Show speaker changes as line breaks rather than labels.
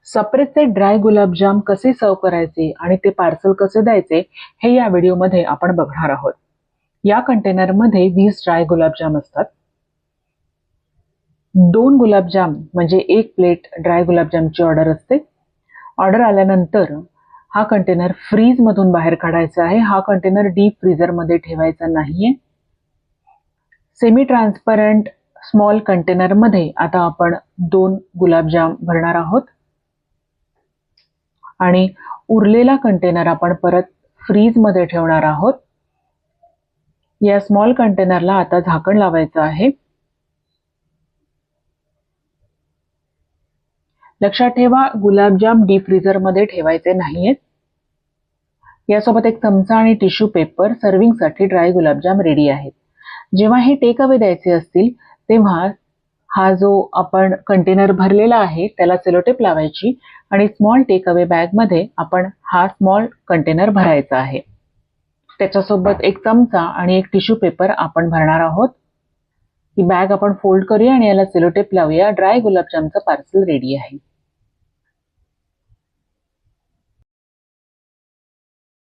सप्रेसचे dry गुलाबजाम कसे सर्व करायचे आणि ते पार्सल कसे द्यायचे हे या व्हिडिओमध्ये आपण बघणार आहोत. या कंटेनरमध्ये 20 ड्राय गुलाबजाम असतात. 2 गुलाबजाम म्हणजे 1 प्लेट ड्राय गुलाबजामची ऑर्डर असते. ऑर्डर आल्यानंतर हा कंटेनर फ्रीज मधून बाहेर काढायचा आहे. हा कंटेनर डीप फ्रीजर मध्ये ठेवायचा नाहीये. सेमी ट्रान्सपरंट स्मॉल कंटेनर मध्ये आता आपण 2 गुलाबजाम भरणार आहोत आणि उरलेला कंटेनर आपण परत फ्रीज मध्ये ठेवणार आहोत. या स्मॉल कंटेनरला आता झाकण लावायचं आहे. लक्षात ठेवा, गुलाबजाम डीप फ्रीजर मध्ये ठेवायचे नाहीयेत. यासोबत एक चमचा आणि टिश्यू पेपर. सर्विंग साठी ड्राय गुलाबजाम रेडी आहेत. जेव्हा हे टेक अवे द्यायचे असतील तेव्हा हा जो आपण कंटेनर भरलेला आहे त्याला सेलोटेप लावायची आणि स्मॉल टेक अवे बॅग मध्ये आपण हा स्मॉल कंटेनर भरायचा आहे. त्याच्यासोबत एक चमचा आणि एक टिश्यू पेपर आपण भरणार आहोत. ही बॅग आपण फोल्ड करूया आणि याला सेलोटेप लावूया. ड्राय गुलाबजामचं पार्सल रेडी आहे.